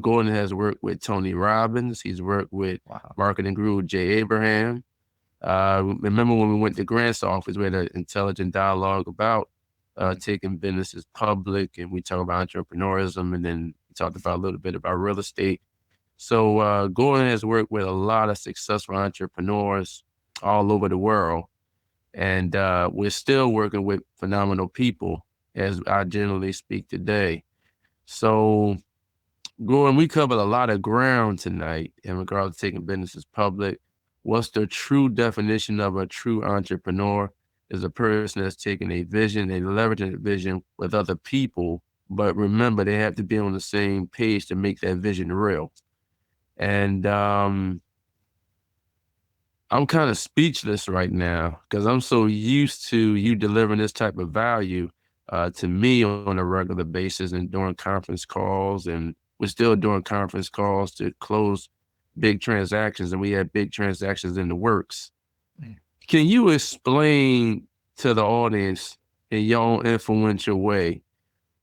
Gordon has worked with Tony Robbins. He's worked with Wow. marketing guru Jay Abraham. Remember when we went to Grant's office, we had an intelligent dialogue about taking businesses public, and we talked about entrepreneurism, and then we talked about a little bit about real estate. So Gordon has worked with a lot of successful entrepreneurs all over the world, and we're still working with phenomenal people as I generally speak today. So Gordon, we covered a lot of ground tonight in regards to taking businesses public. What's the true definition of a true entrepreneur? Is a person that's taking a vision, they leveraging the vision with other people, but remember they have to be on the same page to make that vision real. And I'm kind of speechless right now because I'm so used to you delivering this type of value to me on a regular basis and during conference calls. And we're still doing conference calls to close big transactions, and we have big transactions in the works. Can you explain to the audience in your own influential way,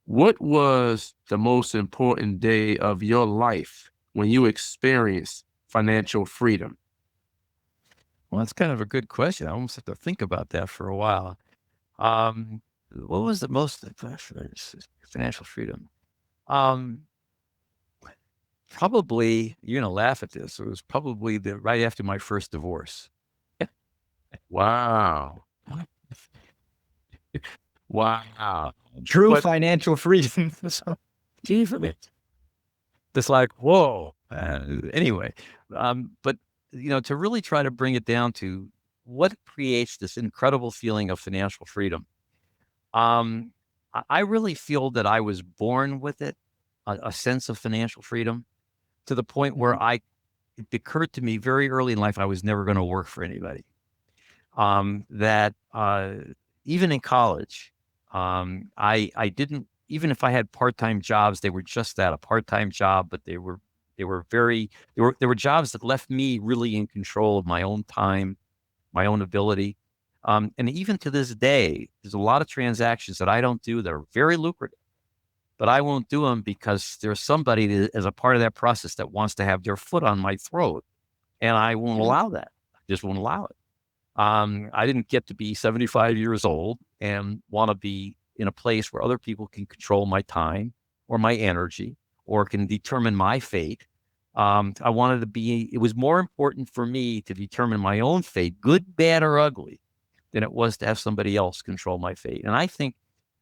what was the most important day of your life when you experienced financial freedom? Well, that's kind of a good question. I almost have to think about that for a while. Um, what was the most financial freedom? Um, Probably you're gonna laugh at this. It was probably the right after my first divorce. Wow. Wow. True But financial freedom. So, geez, it's like whoa. Anyway, but to really try to bring it down to what creates this incredible feeling of financial freedom. I really feel that I was born with it, a sense of financial freedom, to the point where it occurred to me very early in life I was never going to work for anybody. That even in college, I didn't, even if I had part-time jobs, they were just that, a part-time job, but they were jobs that left me really in control of my own time, my own ability. And even to this day, there's a lot of transactions that I don't do that are very lucrative, but I won't do them because there's somebody that, as a part of that process, that wants to have their foot on my throat, and I won't allow that. I just won't allow it. I didn't get to be 75 years old and want to be in a place where other people can control my time or my energy or can determine my fate. I wanted to be, it was more important for me to determine my own fate, good, bad, or ugly, than it was to have somebody else control my fate. And I think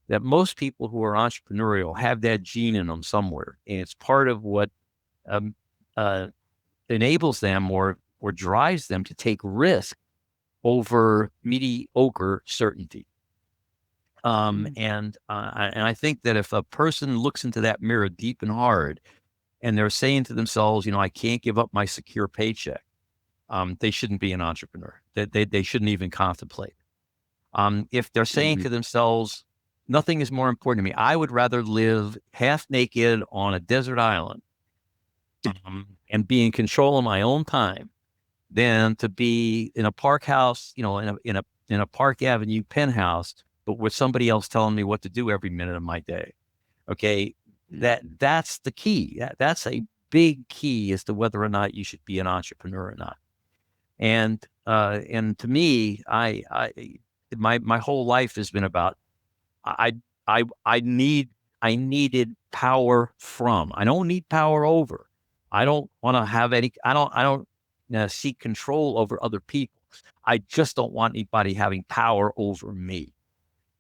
that most people who are entrepreneurial have that gene in them somewhere. And it's part of what um, uh, enables them or drives them to take risk over mediocre certainty. And I think that if a person looks into that mirror deep and hard, and they're saying to themselves, I can't give up my secure paycheck, they shouldn't be an entrepreneur. They shouldn't even contemplate. If they're saying to themselves, nothing is more important to me, I would rather live half naked on a desert island and be in control of my own time than to be in a park house, in a Park Avenue penthouse, but with somebody else telling me what to do every minute of my day. Okay, that's the key. That's a big key as to whether or not you should be an entrepreneur or not. And to me, my whole life has been about I I I need I needed power from. I don't need power over. I don't want to have any. I don't seek control over other people. I just don't want anybody having power over me.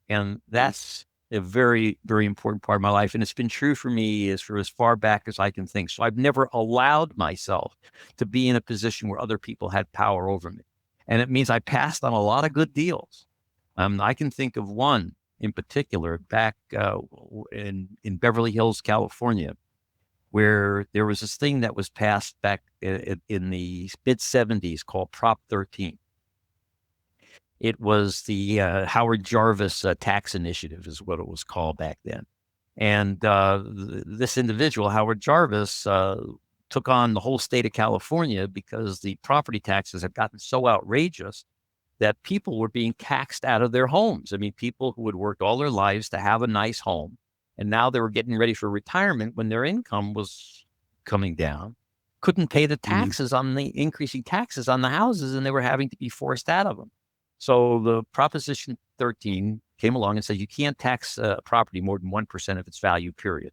And that's a very, very important part of my life. And it's been true for me as for as far back as I can think. So I've never allowed myself to be in a position where other people had power over me. And it means I passed on a lot of good deals. I can think of one in particular back in Beverly Hills, California, where there was this thing that was passed back in the mid 70s called Prop 13. It was the Howard Jarvis tax initiative is what it was called back then. And this individual, Howard Jarvis, took on the whole state of California because the property taxes had gotten so outrageous that people were being taxed out of their homes. I mean, people who had worked all their lives to have a nice home, and now they were getting ready for retirement when their income was coming down, couldn't pay the Mm-hmm. taxes on the increasing taxes on the houses, and they were having to be forced out of them. So the Proposition 13 came along and said you can't tax property more than 1% of its value, period.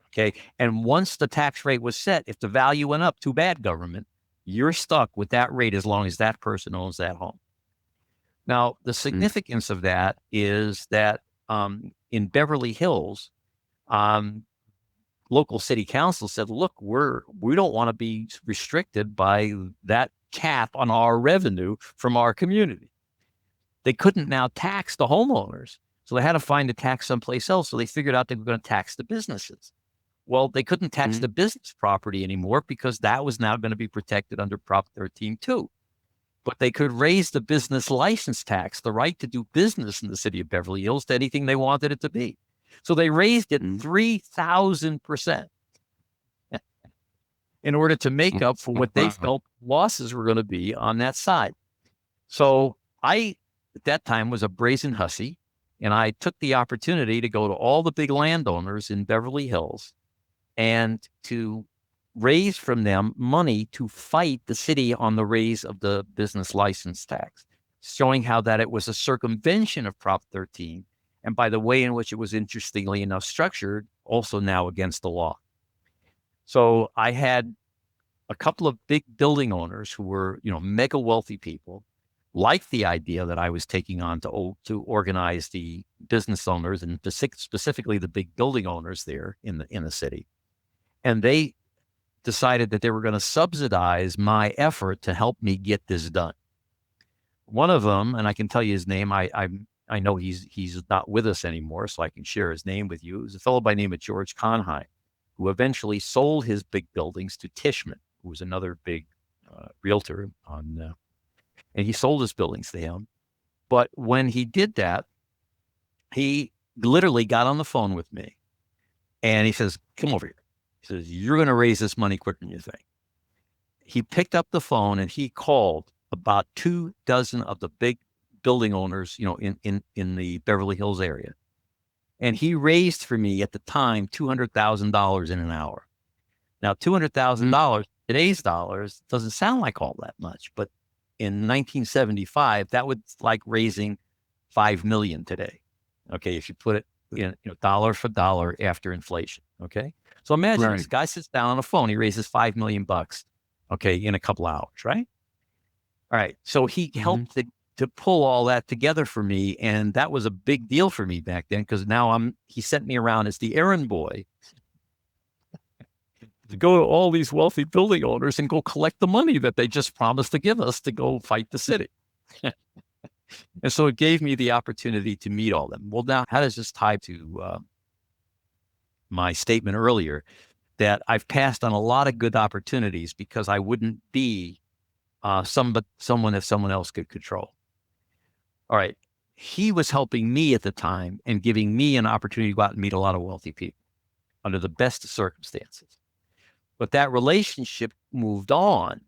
Okay. And once the tax rate was set, if the value went up, too bad, government, you're stuck with that rate as long as that person owns that home. Now, the significance of that is that in Beverly Hills, local city council said, look, we don't want to be restricted by that cap on our revenue from our community. They couldn't now tax the homeowners, so they had to find a tax someplace else. So they figured out they were going to tax the businesses. Well, they couldn't tax the business property anymore because that was now going to be protected under Prop 13 too. But they could raise the business license tax, the right to do business in the city of Beverly Hills, to anything they wanted it to be. So they raised it 3,000% in order to make up for what they felt losses were going to be on that side. So I, at that time, was a brazen hussy, and I took the opportunity to go to all the big landowners in Beverly Hills and to raise from them money to fight the city on the raise of the business license tax, showing how that it was a circumvention of Prop 13. And by the way in which it was, interestingly enough, structured, also now against the law. So I had a couple of big building owners who were, mega wealthy people, liked the idea that I was taking on to organize the business owners and specifically the big building owners there in the city. And they decided that they were going to subsidize my effort to help me get this done. One of them, and I can tell you his name, I know he's not with us anymore, so I can share his name with you. It was a fellow by the name of George Conheim, who eventually sold his big buildings to Tishman, who was another big realtor and he sold his buildings to him. But when he did that, he literally got on the phone with me and he says, come over here. He says, you're going to raise this money quicker than you think. He picked up the phone and he called about 24 of the big building owners, in the Beverly Hills area. And he raised for me at the time $200,000 in an hour. Now, $200,000, today's dollars, doesn't sound like all that much, but in 1975, that was like raising $5 million today. Okay, if you put it in, dollar for dollar after inflation. Okay, so imagine this guy sits down on the phone, he raises $5 million, okay, in a couple hours, right? All right, so he helped to pull all that together for me, and that was a big deal for me back then because now he sent me around as the errand boy to go to all these wealthy building owners and go collect the money that they just promised to give us to go fight the city. And so it gave me the opportunity to meet all of them. Well, now, how does this tie to my statement earlier that I've passed on a lot of good opportunities because I wouldn't be someone if someone else could control? All right. He was helping me at the time and giving me an opportunity to go out and meet a lot of wealthy people under the best of circumstances. But that relationship moved on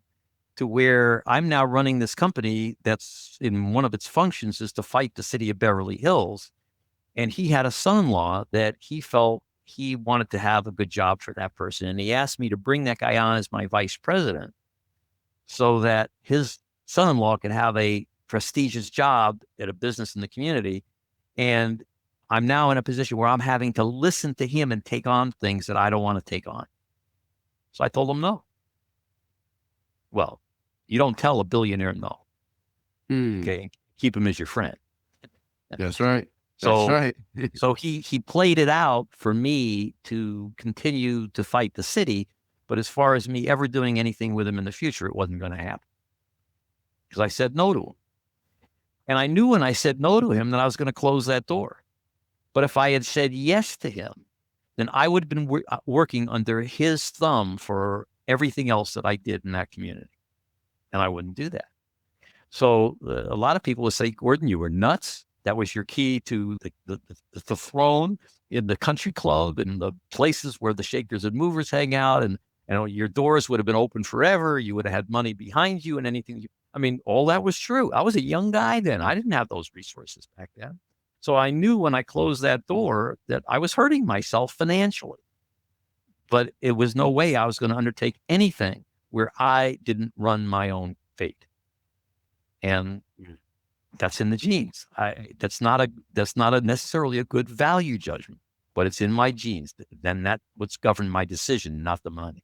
to where I'm now running this company that's in one of its functions is to fight the city of Beverly Hills. And he had a son-in-law that he felt he wanted to have a good job for that person. And he asked me to bring that guy on as my vice president so that his son-in-law could have a prestigious job at a business in the community. And I'm now in a position where I'm having to listen to him and take on things that I don't want to take on. So I told him no. Well, you don't tell a billionaire no. Okay, keep him as your friend. That's right. So, That's right. so he played it out for me to continue to fight the city. But as far as me ever doing anything with him in the future, it wasn't going to happen because I said no to him. And I knew when I said no to him that I was going to close that door. But if I had said yes to him, then I would have been working under his thumb for everything else that I did in that community. And I wouldn't do that. So a lot of people would say, Gordon, you were nuts. That was your key to the throne in the country club and the places where the shakers and movers hang out. And your doors would have been open forever. You would have had money behind you and anything. All that was true. I was a young guy then. I didn't have those resources back then. So I knew when I closed that door that I was hurting myself financially. but it was no way I was going to undertake anything where I didn't run my own fate. And that's in the genes. That's not necessarily a good value judgment, but it's in my genes. Then that's what's governed my decision, not the money.